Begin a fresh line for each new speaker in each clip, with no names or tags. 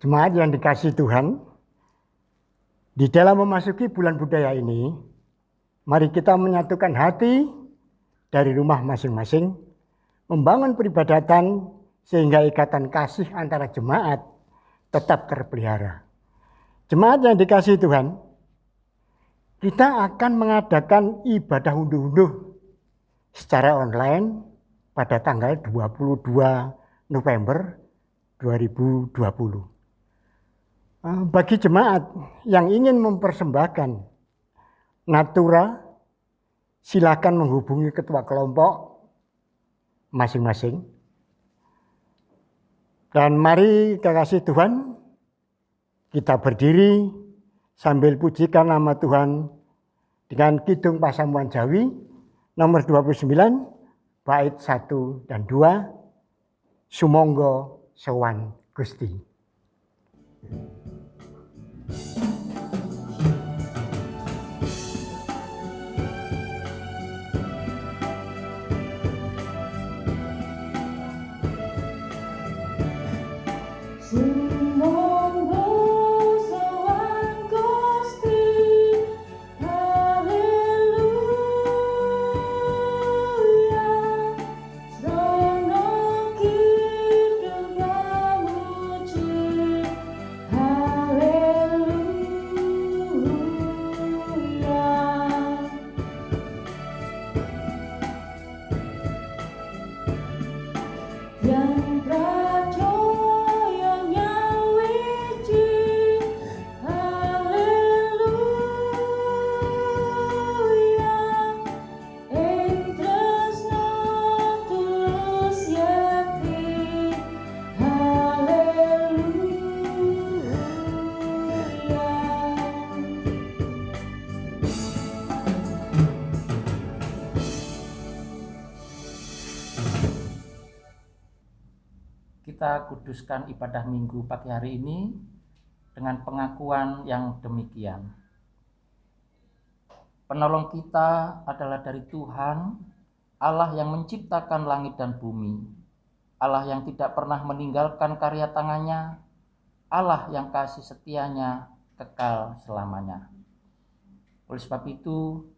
Jemaat yang dikasihi Tuhan, di dalam memasuki bulan budaya ini, mari kita menyatukan hati dari rumah masing-masing, membangun peribadatan sehingga ikatan kasih antara jemaat tetap terpelihara. Jemaat yang dikasihi Tuhan, kita akan mengadakan ibadah unduh-unduh secara online pada tanggal 22 November 2020. Bagi jemaat yang ingin mempersembahkan natura, silakan menghubungi ketua kelompok masing-masing. Dan mari kekasih Tuhan, kita berdiri sambil pujikan nama Tuhan dengan Kidung Pasamuan Jawi nomor 29, bait 1 dan 2, Sumangga sowan Gusti.
Kita kuduskan ibadah minggu pagi hari ini dengan pengakuan yang demikian. Penolong kita adalah dari Tuhan, Allah yang menciptakan langit dan bumi, Allah yang tidak pernah meninggalkan karya tangannya, Allah yang kasih setianya kekal selamanya. Oleh sebab itu,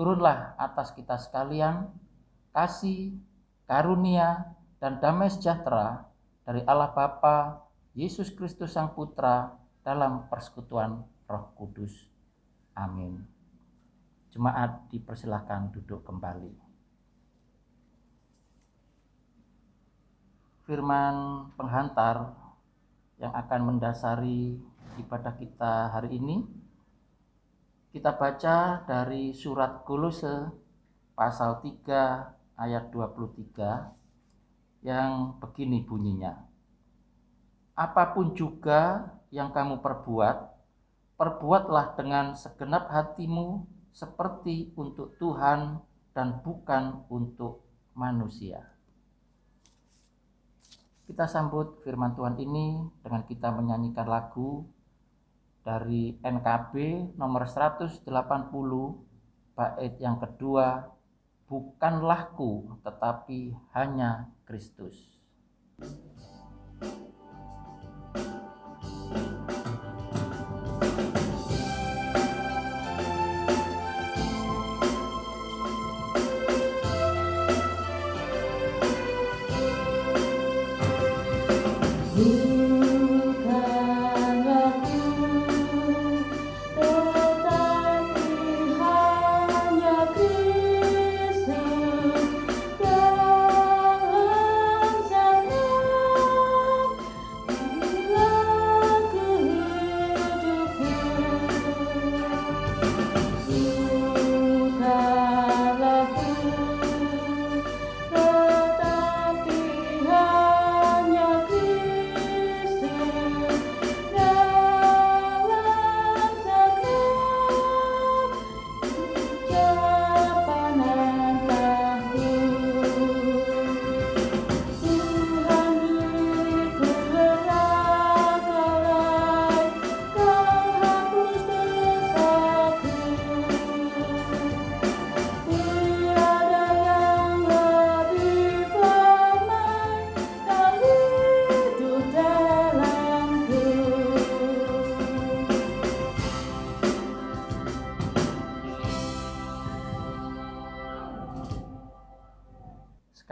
turunlah atas kita sekalian kasih, karunia, dan damai sejahtera dari Allah Bapa, Yesus Kristus Sang Putra dalam persekutuan Roh Kudus. Amin. Jemaat dipersilakan duduk kembali. Firman penghantar yang akan mendasari ibadah kita hari ini, kita baca dari surat Kolose pasal 3 ayat 23 yang begini bunyinya. Apapun juga yang kamu perbuat, perbuatlah dengan segenap hatimu seperti untuk Tuhan dan bukan untuk manusia. Kita sambut firman Tuhan ini dengan kita menyanyikan lagu dari NKB nomor 180, bait yang kedua, bukanlah ku tetapi hanya Kristus.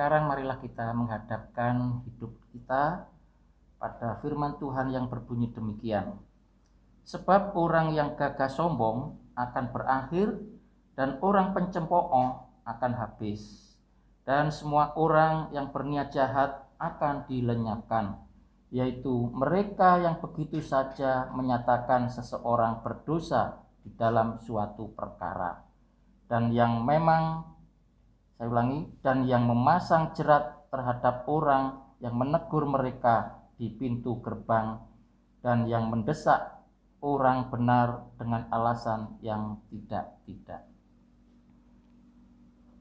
sekarang marilah kita menghadapkan hidup kita pada firman Tuhan yang berbunyi demikian. Sebab orang yang gagah sombong akan berakhir, dan orang pencemooh akan habis, dan semua orang yang berniat jahat akan dilenyapkan, yaitu mereka yang begitu saja menyatakan seseorang berdosa di dalam suatu perkara, dan yang memasang jerat terhadap orang yang menegur mereka di pintu gerbang, dan yang mendesak orang benar dengan alasan yang tidak-tidak.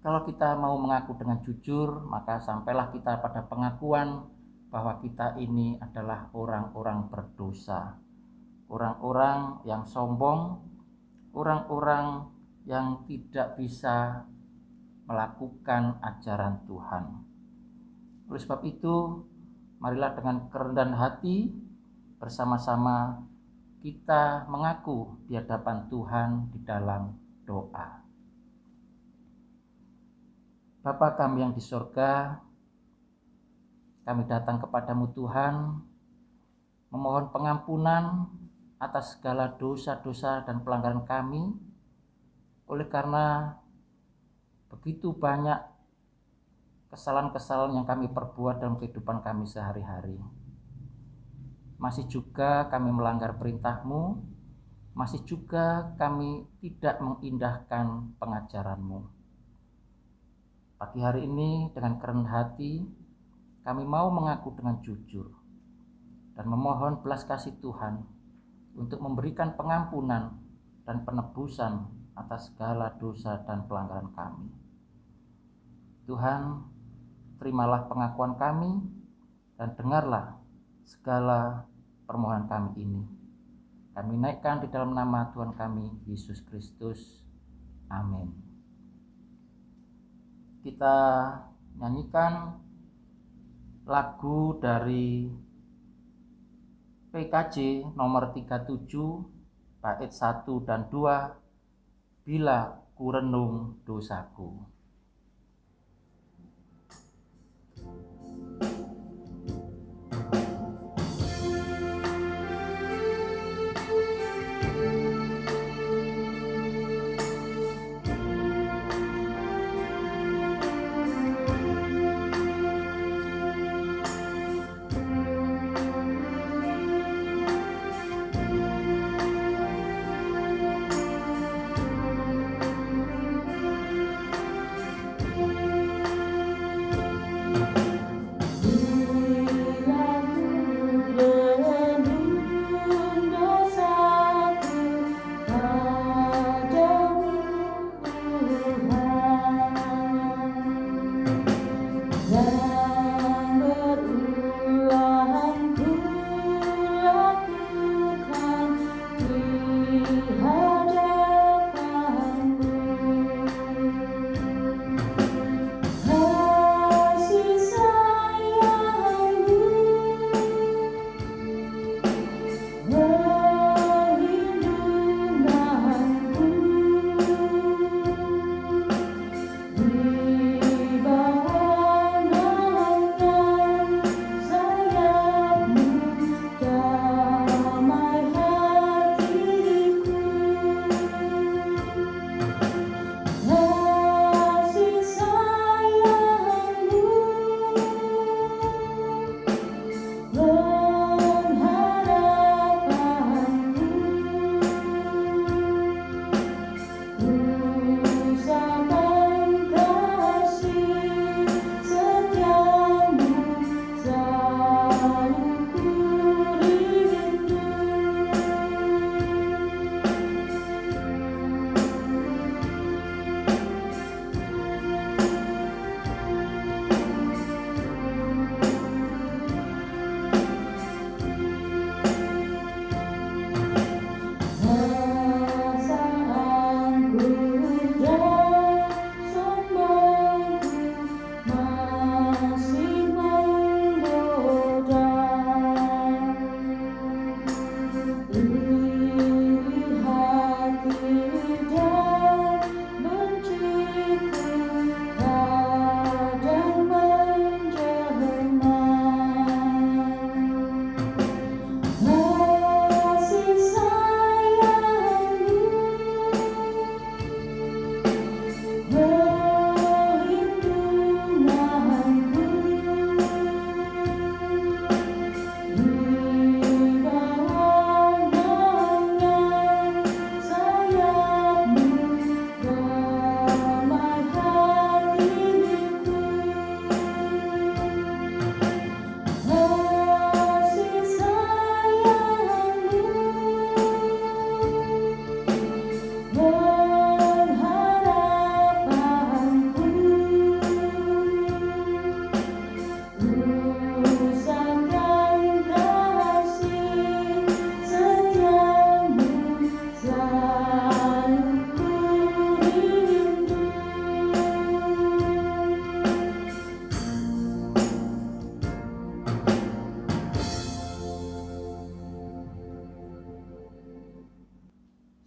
Kalau kita mau mengaku dengan jujur, maka sampailah kita pada pengakuan bahwa kita ini adalah orang-orang berdosa, orang-orang yang sombong, orang-orang yang tidak bisa melakukan ajaran Tuhan. Oleh sebab itu, marilah dengan kerendahan hati bersama-sama kita mengaku di hadapan Tuhan di dalam doa. Bapa kami yang di sorga, kami datang kepadamu Tuhan, memohon pengampunan atas segala dosa-dosa dan pelanggaran kami, oleh karena begitu banyak kesalahan-kesalahan yang kami perbuat dalam kehidupan kami sehari-hari. Masih juga kami melanggar perintah-Mu, masih juga kami tidak mengindahkan pengajaran-Mu. Pagi hari ini dengan kerendahan hati kami mau mengaku dengan jujur dan memohon belas kasih Tuhan untuk memberikan pengampunan dan penebusan atas segala dosa dan pelanggaran kami. Tuhan, terimalah pengakuan kami dan dengarlah segala permohonan kami ini. Kami naikkan di dalam nama Tuhan kami, Yesus Kristus. Amin. Kita nyanyikan lagu dari PKJ nomor 37 bait 1 dan 2, Bila ku renung dosaku.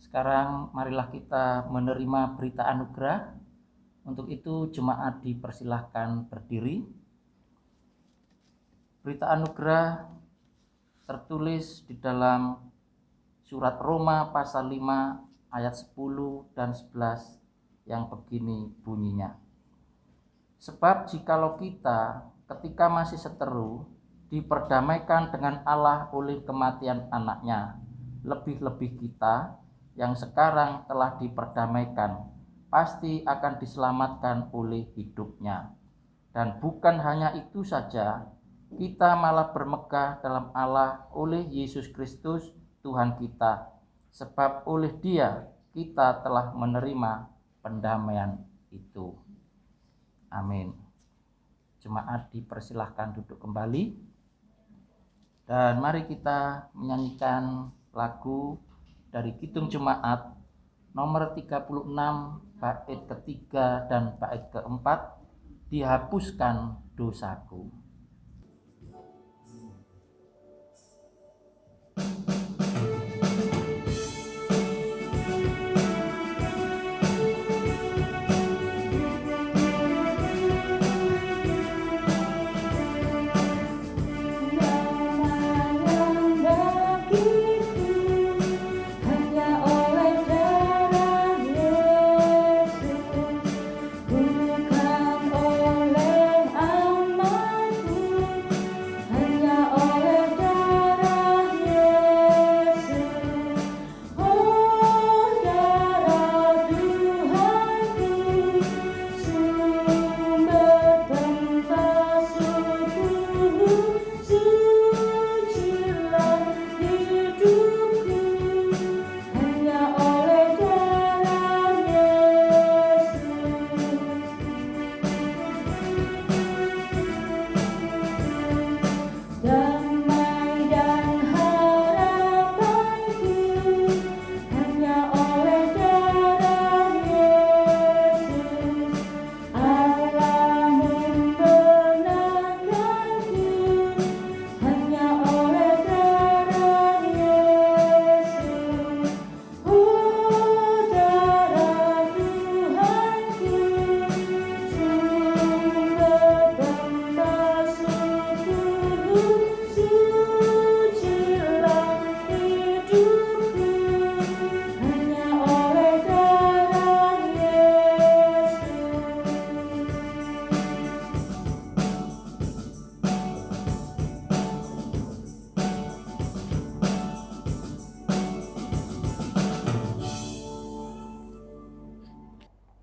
Sekarang marilah kita menerima berita anugerah. Untuk itu jemaat dipersilahkan berdiri. Berita anugerah tertulis di dalam surat Roma pasal 5 ayat 10 dan 11 yang begini bunyinya. Sebab jikalau kita ketika masih seteru diperdamaikan dengan Allah oleh kematian anaknya, lebih-lebih kita yang sekarang telah diperdamaikan pasti akan diselamatkan oleh hidupnya. Dan bukan hanya itu saja, kita malah bermegah dalam Allah oleh Yesus Kristus Tuhan kita, sebab oleh Dia kita telah menerima pendamaian itu. Amin. Jemaat dipersilahkan duduk kembali, dan mari kita menyanyikan lagu dari Kidung Jemaat nomor 36 bait ketiga dan bait keempat, Dihapuskan Dosaku.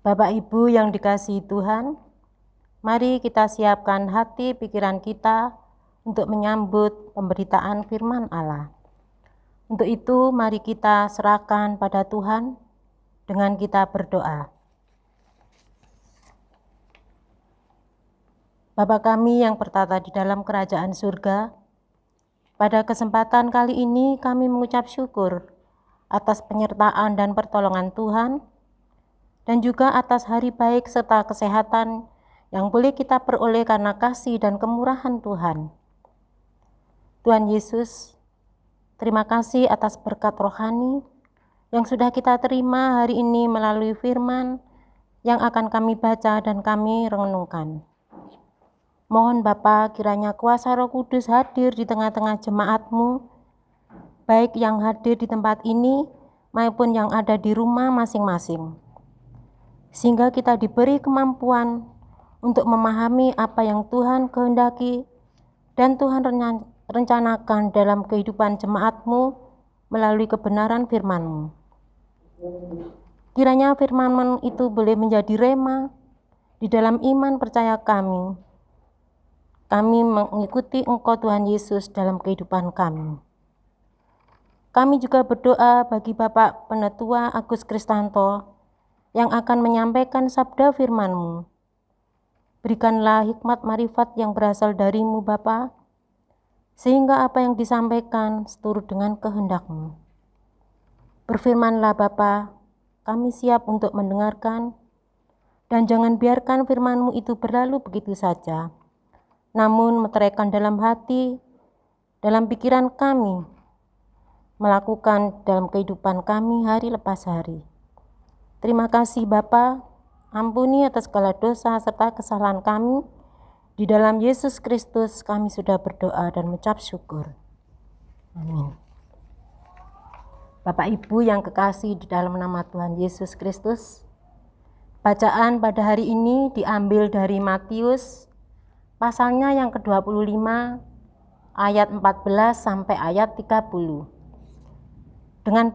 Bapak Ibu yang dikasihi Tuhan, mari kita siapkan hati pikiran kita untuk menyambut pemberitaan firman Allah. Untuk itu mari kita serahkan pada Tuhan dengan kita berdoa. Bapa kami yang bertata di dalam kerajaan surga, pada kesempatan kali ini kami mengucap syukur atas penyertaan dan pertolongan Tuhan, dan juga atas hari baik serta kesehatan yang boleh kita peroleh karena kasih dan kemurahan Tuhan. Tuhan Yesus, terima kasih atas berkat rohani yang sudah kita terima hari ini melalui firman yang akan kami baca dan kami renungkan. Mohon Bapa, kiranya kuasa Roh Kudus hadir di tengah-tengah jemaat-Mu, baik yang hadir di tempat ini maupun yang ada di rumah masing-masing, sehingga kita diberi kemampuan untuk memahami apa yang Tuhan kehendaki dan Tuhan rencanakan dalam kehidupan jemaat-Mu melalui kebenaran firman-Mu. Kiranya firman-Mu itu boleh menjadi rema di dalam iman percaya kami. Kami mengikuti Engkau Tuhan Yesus dalam kehidupan kami. Kami juga berdoa bagi Bapak Penetua Agus Kristanto yang akan menyampaikan sabda firman-Mu. Berikanlah hikmat marifat yang berasal dari-Mu Bapa, sehingga apa yang disampaikan seturut dengan kehendak-Mu. Berfirmanlah Bapa, kami siap untuk mendengarkan, dan jangan biarkan firman-Mu itu berlalu begitu saja, namun meteraikan dalam hati, dalam pikiran kami, melakukan dalam kehidupan kami hari lepas hari. Terima kasih Bapa, ampuni atas segala dosa serta kesalahan kami. Di dalam Yesus Kristus kami sudah berdoa dan mengucap syukur. Amin. Bapak Ibu yang kekasih di dalam nama Tuhan Yesus Kristus, bacaan pada hari ini diambil dari Matius pasalnya yang ke-25 ayat 14 sampai ayat 30 dengan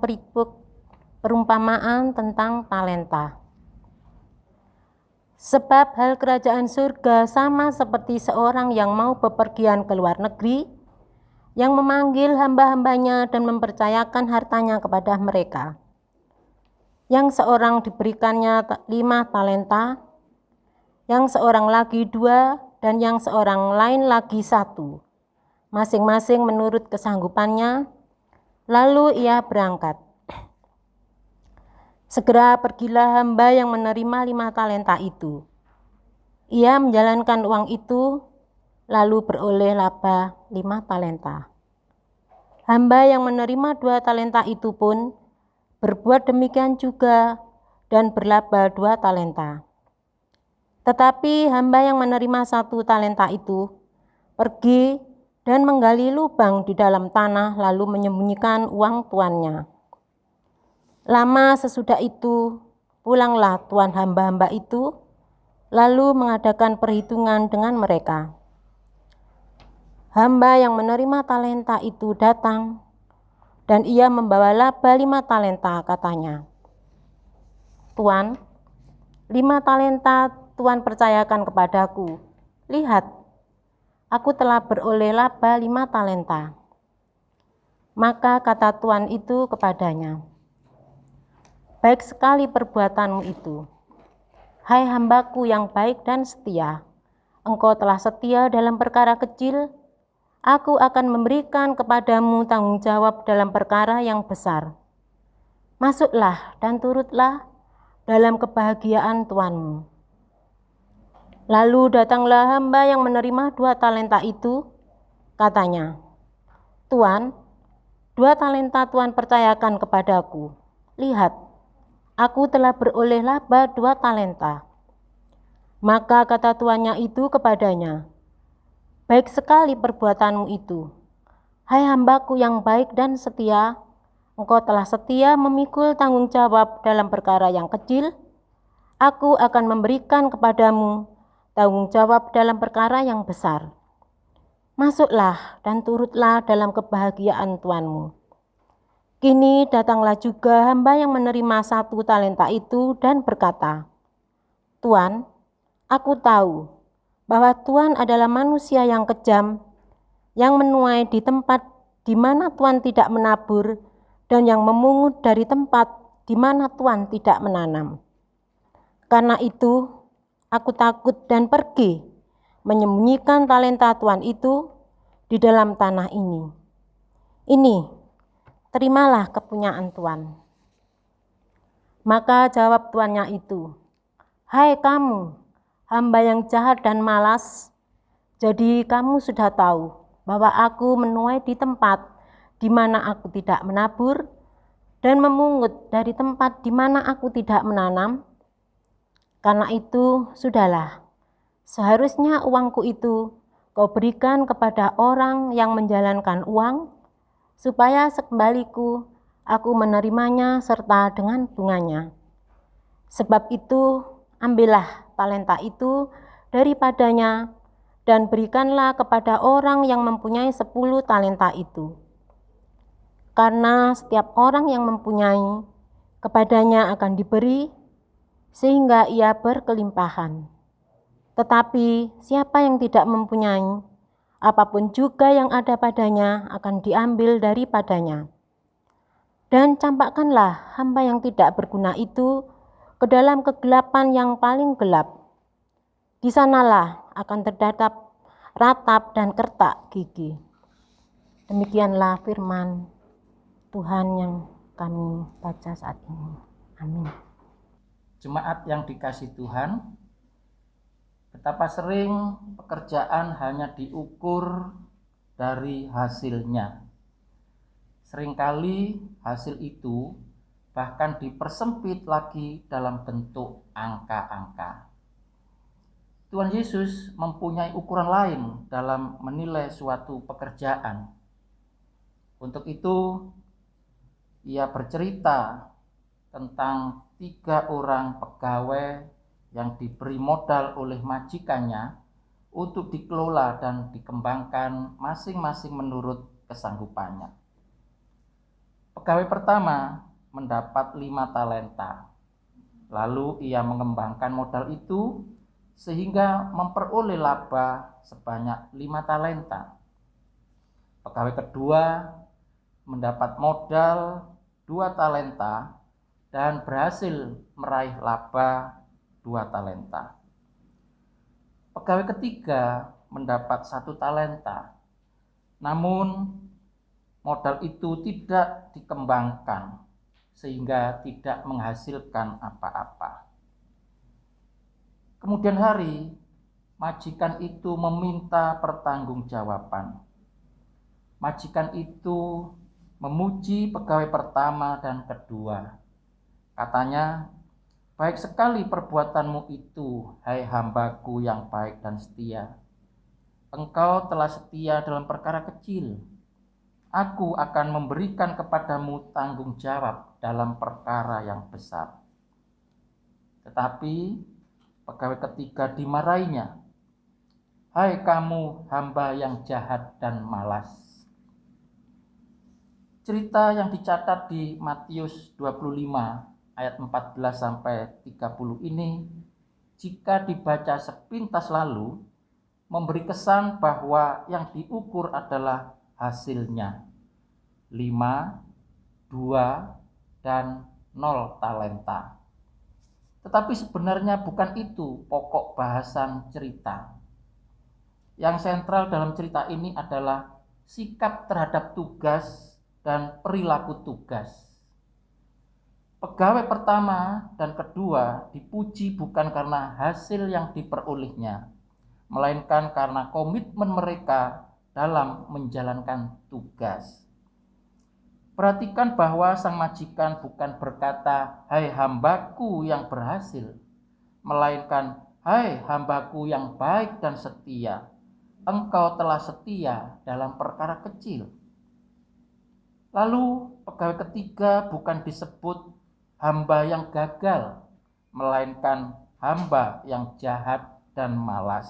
perumpamaan tentang talenta. Sebab hal kerajaan surga sama seperti seorang yang mau bepergian ke luar negeri, yang memanggil hamba-hambanya dan mempercayakan hartanya kepada mereka. Yang seorang diberikannya 5 talenta, yang seorang lagi 2, dan yang seorang lain lagi 1, masing-masing menurut kesanggupannya. Lalu ia berangkat. Segera pergilah hamba yang menerima 5 talenta itu. Ia menjalankan uang itu, lalu beroleh laba 5 talenta. Hamba yang menerima 2 talenta itu pun berbuat demikian juga dan berlaba 2 talenta. Tetapi hamba yang menerima 1 talenta itu pergi dan menggali lubang di dalam tanah lalu menyembunyikan uang tuannya. Lama sesudah itu pulanglah tuan hamba-hamba itu lalu mengadakan perhitungan dengan mereka. Hamba yang menerima talenta itu datang dan ia membawa laba 5 talenta, katanya. Tuan, 5 talenta Tuan percayakan kepadaku. Lihat, aku telah beroleh laba 5 talenta. Maka kata tuan itu kepadanya, baik sekali perbuatanmu itu. Hai hambaku yang baik dan setia, engkau telah setia dalam perkara kecil, aku akan memberikan kepadamu tanggung jawab dalam perkara yang besar. Masuklah dan turutlah dalam kebahagiaan tuanmu. Lalu datanglah hamba yang menerima 2 talenta itu, katanya, Tuan, 2 talenta Tuan percayakan kepadaku. Lihat, aku telah beroleh laba 2 talenta. Maka kata tuannya itu kepadanya, baik sekali perbuatanmu itu. Hai hambaku yang baik dan setia, engkau telah setia memikul tanggung jawab dalam perkara yang kecil, aku akan memberikan kepadamu tanggung jawab dalam perkara yang besar. Masuklah dan turutlah dalam kebahagiaan tuanmu. Kini datanglah juga hamba yang menerima 1 talenta itu dan berkata, Tuan, aku tahu bahwa Tuan adalah manusia yang kejam, yang menuai di tempat di mana Tuan tidak menabur dan yang memungut dari tempat di mana Tuan tidak menanam. Karena itu, aku takut dan pergi menyembunyikan talenta Tuan itu di dalam tanah ini. Ini, terimalah kepunyaan Tuan. Maka jawab tuannya itu, hai kamu, hamba yang jahat dan malas, jadi kamu sudah tahu bahwa aku menuai di tempat di mana aku tidak menabur dan memungut dari tempat di mana aku tidak menanam. Karena itu, sudahlah, seharusnya uangku itu kau berikan kepada orang yang menjalankan uang, supaya sekembaliku aku menerimanya serta dengan bunganya. Sebab itu, ambillah talenta itu daripadanya dan berikanlah kepada orang yang mempunyai 10 talenta itu. Karena setiap orang yang mempunyai, kepadanya akan diberi, sehingga ia berkelimpahan. Tetapi siapa yang tidak mempunyai, apapun juga yang ada padanya akan diambil daripadanya. Dan campakkanlah hamba yang tidak berguna itu ke dalam kegelapan yang paling gelap. Di sanalah akan terdapat ratap dan kertak gigi. Demikianlah firman Tuhan yang kami baca saat ini. Amin.
Jemaat yang dikasihi Tuhan, betapa sering pekerjaan hanya diukur dari hasilnya. Seringkali hasil itu bahkan dipersempit lagi dalam bentuk angka-angka. Tuhan Yesus mempunyai ukuran lain dalam menilai suatu pekerjaan. Untuk itu, ia bercerita tentang 3 orang pegawai yang diberi modal oleh majikannya untuk dikelola dan dikembangkan masing-masing menurut kesanggupannya. Pegawai pertama mendapat 5 talenta. Lalu ia mengembangkan modal itu sehingga memperoleh laba sebanyak 5 talenta. Pegawai kedua mendapat modal 2 talenta dan berhasil meraih laba 2 talenta. Pegawai ketiga mendapat 1 talenta. Namun modal itu tidak dikembangkan sehingga tidak menghasilkan apa-apa. Kemudian hari, majikan itu meminta pertanggungjawaban. Majikan itu memuji pegawai pertama dan kedua. Katanya, "Baik sekali perbuatanmu itu, hai hambaku yang baik dan setia. Engkau telah setia dalam perkara kecil. Aku akan memberikan kepadamu tanggung jawab dalam perkara yang besar." Tetapi pegawai ketiga dimarahinya. "Hai kamu hamba yang jahat dan malas." Cerita yang dicatat di Matius 25 ayat 14 sampai 30 ini, jika dibaca sepintas lalu, memberi kesan bahwa yang diukur adalah hasilnya 5, 2, dan 0 talenta. Tetapi sebenarnya bukan itu pokok bahasan cerita. Yang sentral dalam cerita ini adalah sikap terhadap tugas dan perilaku tugas. Pegawai pertama dan kedua dipuji bukan karena hasil yang diperolehnya, melainkan karena komitmen mereka dalam menjalankan tugas. Perhatikan bahwa sang majikan bukan berkata, "Hai hambaku yang berhasil," melainkan, "Hai hambaku yang baik dan setia, engkau telah setia dalam perkara kecil." Lalu pegawai ketiga bukan disebut hamba yang gagal, melainkan hamba yang jahat dan malas.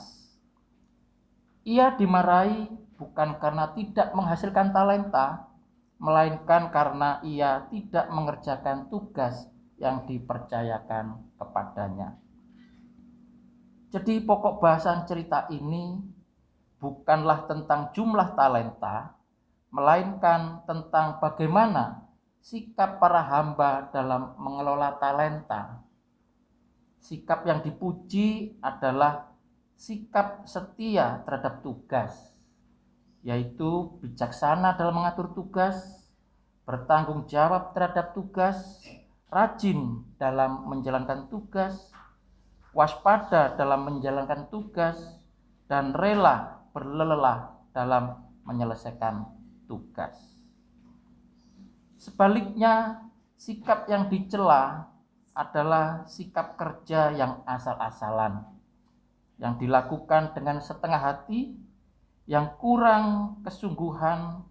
Ia dimarahi bukan karena tidak menghasilkan talenta, melainkan karena ia tidak mengerjakan tugas yang dipercayakan kepadanya. Jadi pokok bahasan cerita ini bukanlah tentang jumlah talenta, melainkan tentang bagaimana sikap para hamba dalam mengelola talenta. Sikap yang dipuji adalah sikap setia terhadap tugas, yaitu bijaksana dalam mengatur tugas, bertanggung jawab terhadap tugas, rajin dalam menjalankan tugas, waspada dalam menjalankan tugas, dan rela berlelah dalam menyelesaikan tugas. Sebaliknya, sikap yang dicela adalah sikap kerja yang asal-asalan, yang dilakukan dengan setengah hati, yang kurang kesungguhan,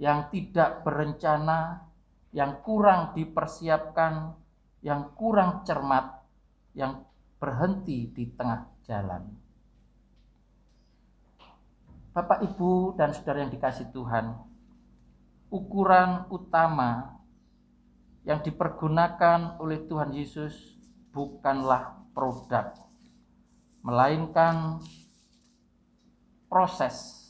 yang tidak berencana, yang kurang dipersiapkan, yang kurang cermat, yang berhenti di tengah jalan. Bapak, Ibu, dan saudara yang dikasihi Tuhan, ukuran utama yang dipergunakan oleh Tuhan Yesus bukanlah produk, melainkan proses.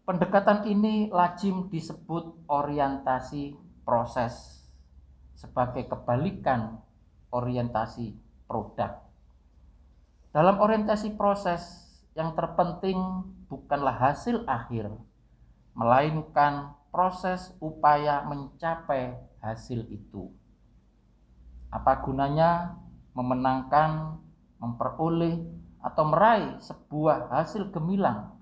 Pendekatan ini lazim disebut orientasi proses sebagai kebalikan orientasi produk. Dalam orientasi proses, yang terpenting bukanlah hasil akhir, melainkan proses upaya mencapai hasil itu. Apa gunanya memenangkan, memperoleh, atau meraih sebuah hasil gemilang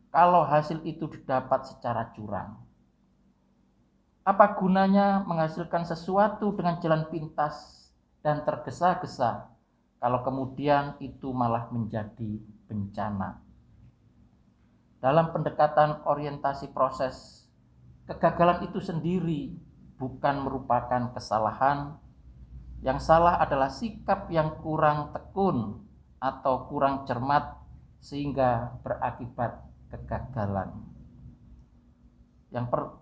kalau hasil itu didapat secara curang? Apa gunanya menghasilkan sesuatu dengan jalan pintas dan tergesa-gesa kalau kemudian itu malah menjadi bencana? Dalam pendekatan orientasi proses, kegagalan itu sendiri bukan merupakan kesalahan. Yang salah adalah sikap yang kurang tekun atau kurang cermat sehingga berakibat kegagalan.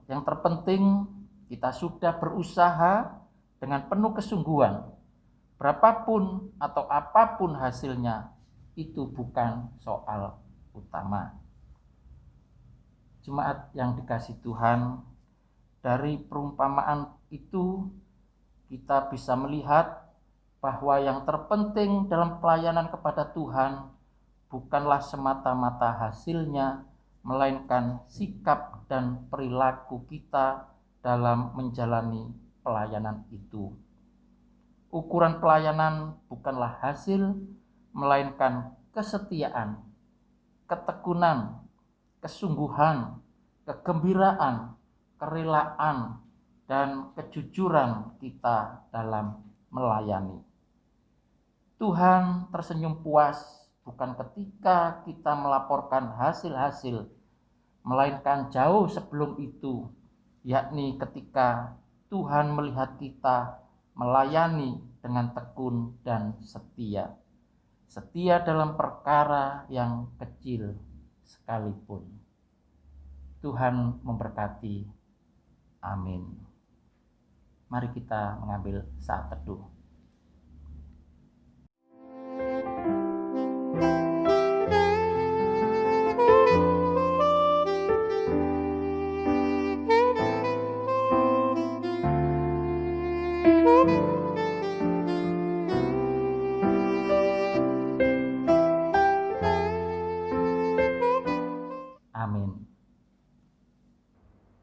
Yang terpenting, kita sudah berusaha dengan penuh kesungguhan. Berapapun atau apapun hasilnya, itu bukan soal utama. Jemaat yang dikasihi Tuhan, dari perumpamaan itu kita bisa melihat bahwa yang terpenting dalam pelayanan kepada Tuhan bukanlah semata-mata hasilnya, melainkan sikap dan perilaku kita dalam menjalani pelayanan itu. Ukuran pelayanan bukanlah hasil, melainkan kesetiaan, ketekunan, kesungguhan, kegembiraan, kerelaan, dan kejujuran kita dalam melayani. Tuhan tersenyum puas bukan ketika kita melaporkan hasil-hasil, melainkan jauh sebelum itu, yakni ketika Tuhan melihat kita melayani dengan tekun dan setia. Setia dalam perkara yang kecil sekalipun. Tuhan memberkati. Amin. Mari kita mengambil saat teduh. Amin.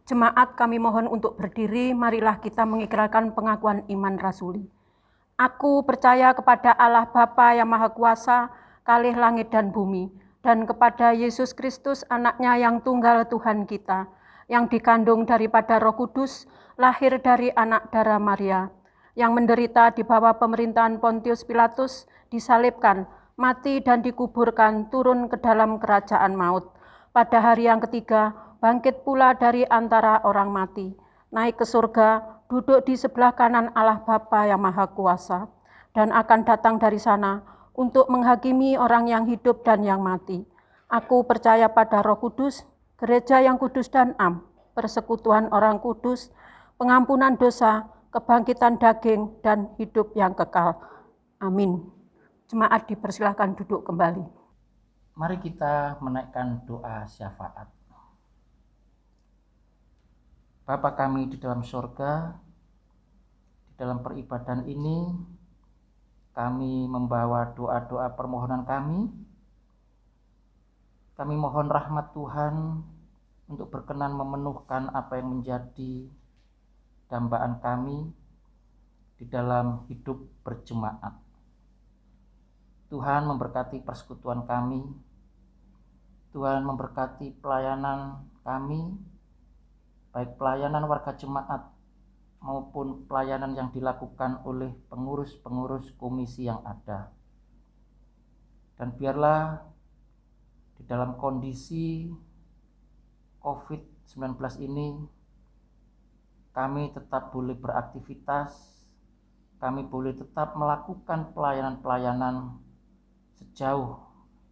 Jemaat, kami mohon untuk berdiri, marilah kita mengikrarkan pengakuan iman rasuli. Aku percaya kepada Allah Bapa yang Maha Kuasa, kalih langit dan bumi, dan kepada Yesus Kristus, anaknya yang tunggal Tuhan kita, yang dikandung daripada Roh Kudus, lahir dari anak darah Maria, yang menderita di bawah pemerintahan Pontius Pilatus, disalibkan, mati dan dikuburkan, turun ke dalam kerajaan maut. Pada hari yang ketiga, bangkit pula dari antara orang mati, naik ke surga, duduk di sebelah kanan Allah Bapa yang Maha Kuasa, dan akan datang dari sana untuk menghakimi orang yang hidup dan yang mati. Aku percaya pada Roh Kudus, gereja yang kudus dan am, persekutuan orang kudus, pengampunan dosa, kebangkitan daging, dan hidup yang kekal. Amin. Jemaat dipersilahkan duduk kembali.
Mari kita menaikkan doa syafaat. Bapa kami di dalam surga, di dalam peribadan ini, kami membawa doa-doa permohonan kami. Kami mohon rahmat Tuhan untuk berkenan memenuhkan apa yang menjadi dambaan kami di dalam hidup berjemaat. Tuhan memberkati persekutuan kami, Tuhan memberkati pelayanan kami, baik pelayanan warga jemaat maupun pelayanan yang dilakukan oleh pengurus-pengurus komisi yang ada. Dan biarlah di dalam kondisi COVID-19 ini, kami tetap boleh beraktivitas, kami boleh tetap melakukan pelayanan-pelayanan sejauh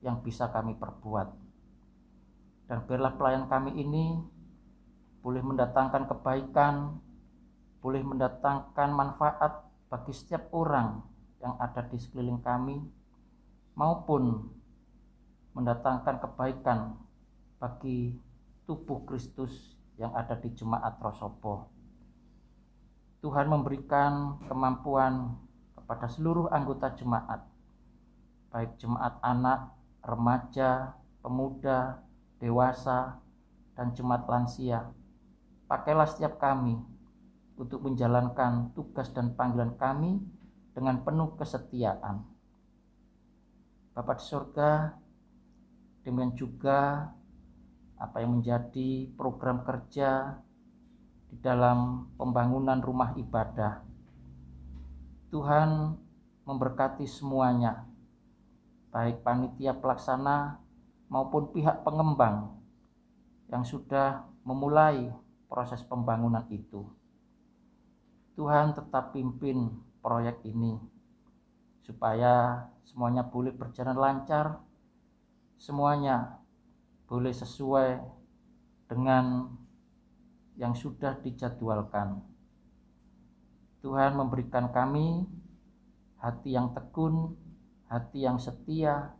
yang bisa kami perbuat. Dan biarlah pelayan kami ini boleh mendatangkan kebaikan, boleh mendatangkan manfaat bagi setiap orang yang ada di sekeliling kami, maupun mendatangkan kebaikan bagi tubuh Kristus yang ada di jemaat Rosopo. Tuhan memberikan kemampuan kepada seluruh anggota jemaat, baik jemaat anak, remaja, pemuda, dewasa, dan jemaat lansia. Pakailah setiap kami untuk menjalankan tugas dan panggilan kami dengan penuh kesetiaan. Bapa di surga, demikian juga apa yang menjadi program kerja di dalam pembangunan rumah ibadah. Tuhan memberkati semuanya, baik panitia pelaksana maupun pihak pengembang yang sudah memulai proses pembangunan itu. Tuhan tetap pimpin proyek ini supaya semuanya boleh berjalan lancar, semuanya boleh sesuai dengan yang sudah dijadwalkan. Tuhan memberikan kami hati yang tekun, hati yang setia,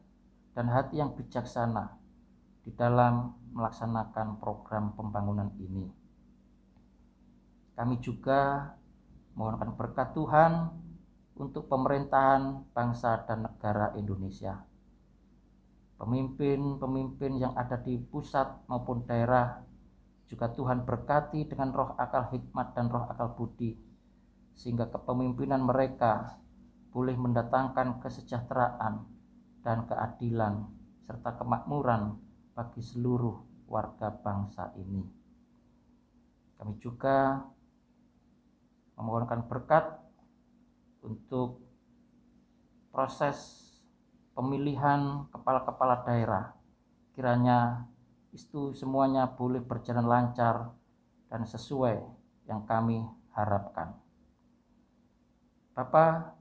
dan hati yang bijaksana di dalam melaksanakan program pembangunan ini. Kami juga mohonkan berkat Tuhan untuk pemerintahan bangsa dan negara Indonesia. Pemimpin-pemimpin yang ada di pusat maupun daerah juga Tuhan berkati dengan roh akal hikmat dan roh akal budi, sehingga kepemimpinan mereka boleh mendatangkan kesejahteraan dan keadilan serta kemakmuran bagi seluruh warga bangsa ini. Kami juga memohonkan berkat untuk proses pemilihan kepala-kepala daerah. Kiranya itu semuanya boleh berjalan lancar dan sesuai yang kami harapkan. Bapa,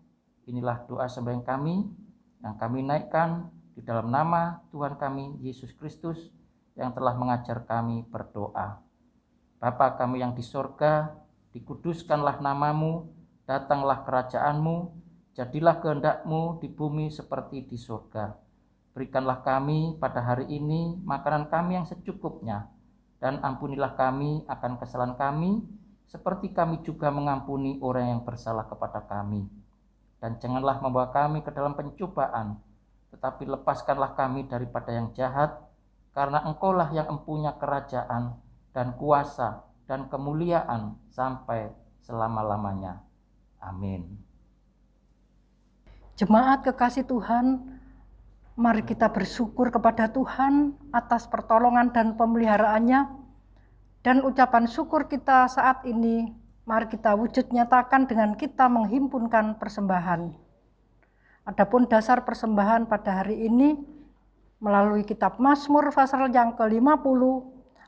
inilah doa sembahyang kami yang kami naikkan di dalam nama Tuhan kami Yesus Kristus yang telah mengajar kami berdoa. Bapa kami yang di sorga, dikuduskanlah namamu, datanglah kerajaanmu, jadilah kehendak-Mu di bumi seperti di sorga. Berikanlah kami pada hari ini makanan kami yang secukupnya, dan ampunilah kami akan kesalahan kami, seperti kami juga mengampuni orang yang bersalah kepada kami. Dan janganlah membawa kami ke dalam pencobaan, tetapi lepaskanlah kami daripada yang jahat, karena Engkaulah yang empunya kerajaan dan kuasa dan kemuliaan sampai selama-lamanya. Amin.
Jemaat kekasih Tuhan, mari kita bersyukur kepada Tuhan atas pertolongan dan pemeliharaannya. Dan ucapan syukur kita saat ini, mari kita wujud nyatakan dengan kita menghimpunkan persembahan. Adapun dasar persembahan pada hari ini melalui kitab Mazmur pasal yang ke-50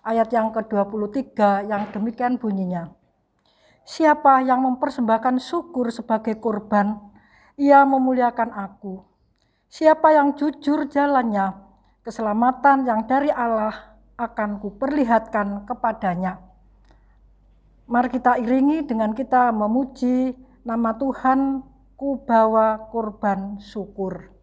ayat yang ke-23 yang demikian bunyinya. Siapa yang mempersembahkan syukur sebagai korban, ia memuliakan aku. Siapa yang jujur jalannya, keselamatan yang dari Allah akan kuperlihatkan kepadanya. Mari kita iringi dengan kita memuji nama Tuhan, ku bawa korban syukur.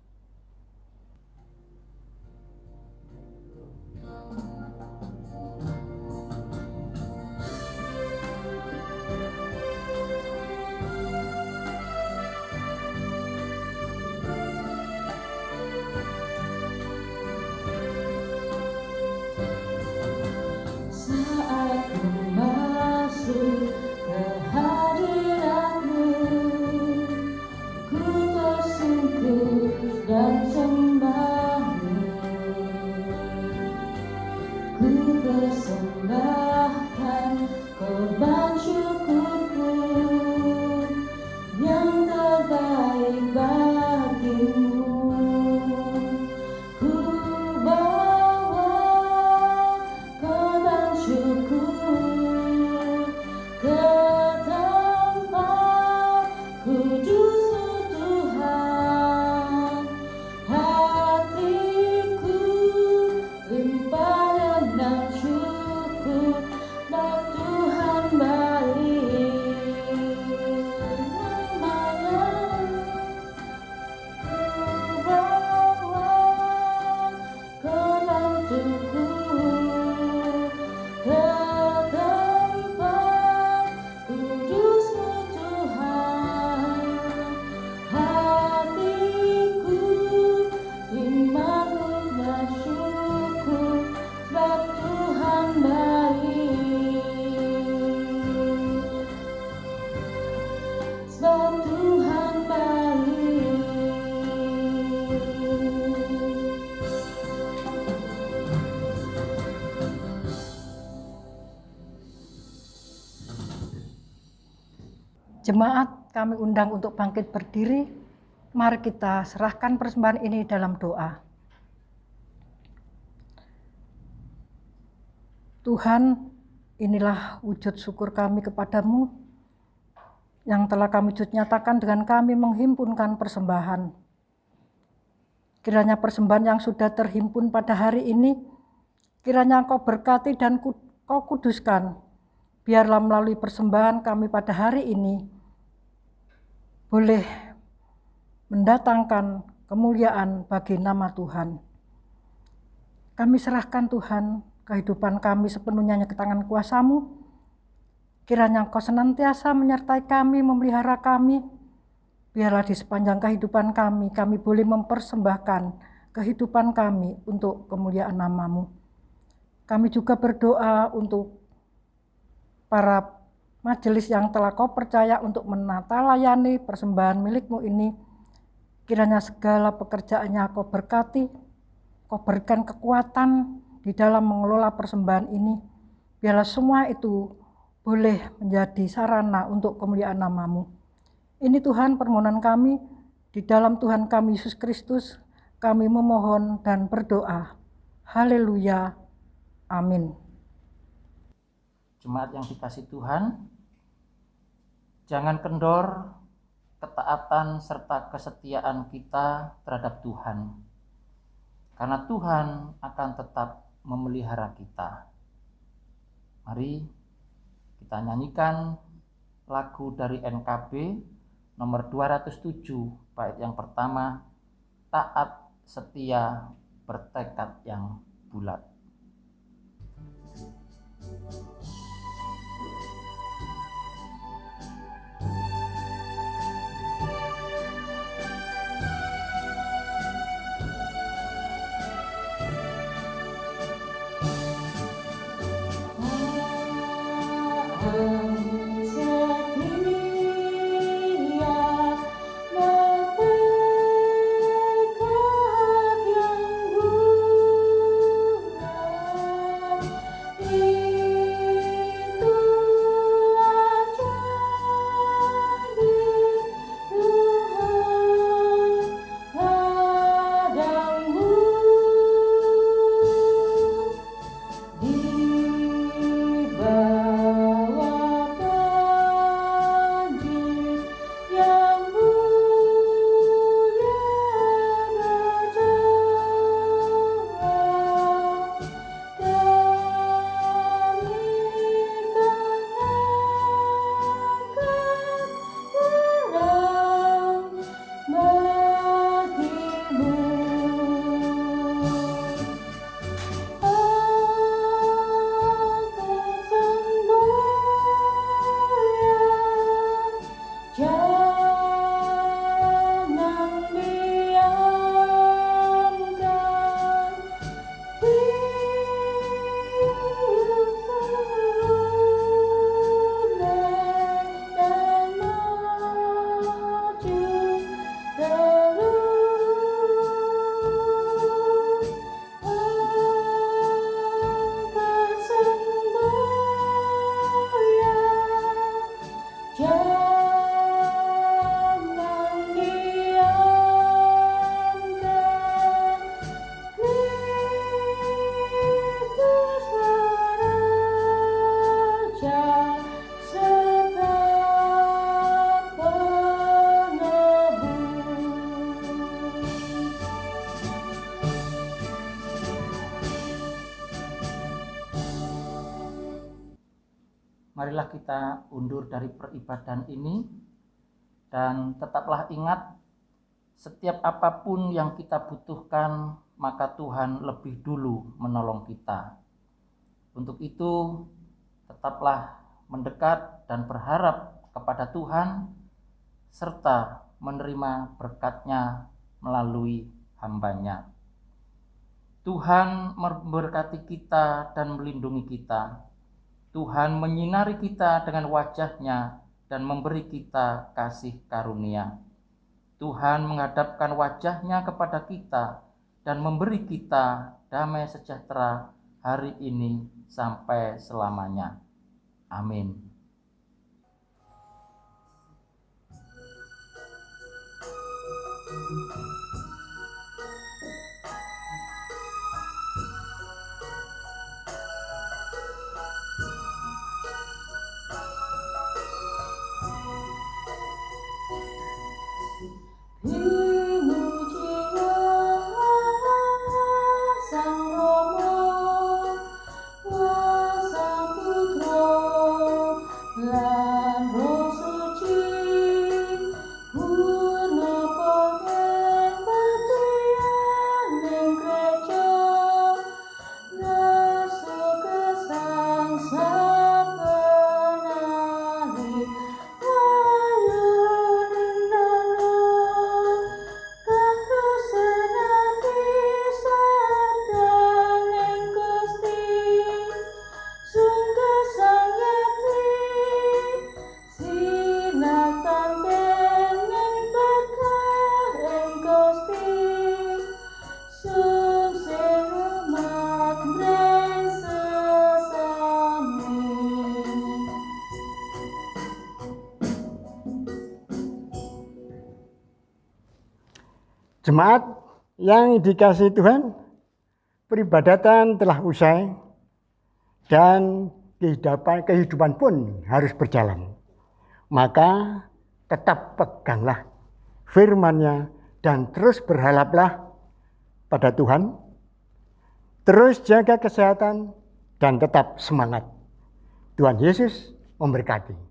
Tuhan baik.
Jemaat kami undang untuk bangkit berdiri. Mari kita serahkan persembahan ini dalam doa. Tuhan, inilah wujud syukur kami kepadamu yang telah kami nyatakan dengan kami menghimpunkan persembahan. Kiranya persembahan yang sudah terhimpun pada hari ini, kiranya Engkau berkati dan Kau kuduskan. Biarlah melalui persembahan kami pada hari ini boleh mendatangkan kemuliaan bagi nama Tuhan. Kami serahkan Tuhan kehidupan kami sepenuhnya ke tangan kuasa-Mu. Kiranya Engkau senantiasa menyertai kami, memelihara kami. Biarlah di sepanjang kehidupan kami boleh mempersembahkan kehidupan kami untuk kemuliaan nama-Mu. Kami juga berdoa untuk para majelis yang telah Kau percaya untuk menata layani persembahan milik-Mu ini. Kiranya segala pekerjaannya Kau berkati, Kau berikan kekuatan di dalam mengelola persembahan ini. Biarlah semua itu boleh menjadi sarana untuk kemuliaan nama-Mu. Ini Tuhan permohonan kami, di dalam Tuhan kami Yesus Kristus, kami memohon dan berdoa. Haleluya. Amin.
Jemaat yang dikasihi Tuhan, jangan kendor ketaatan serta kesetiaan kita terhadap Tuhan, karena Tuhan akan tetap memelihara kita. Mari kita nyanyikan lagu dari NKB nomor 207, bait yang pertama, taat, setia, bertekad yang bulat. Marilah kita undur dari peribadahan ini dan tetaplah ingat, setiap apapun yang kita butuhkan, maka Tuhan lebih dulu menolong kita. Untuk itu, tetaplah mendekat dan berharap kepada Tuhan, serta menerima berkat-Nya melalui hamba-Nya. Tuhan memberkati kita dan melindungi kita. Tuhan menyinari kita dengan wajah-Nya dan memberi kita kasih karunia. Tuhan menghadapkan wajah-Nya kepada kita dan memberi kita damai sejahtera hari ini sampai selamanya. Amin.
Jemaat yang dikasihi Tuhan, peribadatan telah usai dan kehidupan pun harus berjalan. Maka tetap peganglah firman-Nya dan terus berharaplah pada Tuhan. Terus jaga kesehatan dan tetap semangat. Tuhan Yesus memberkati.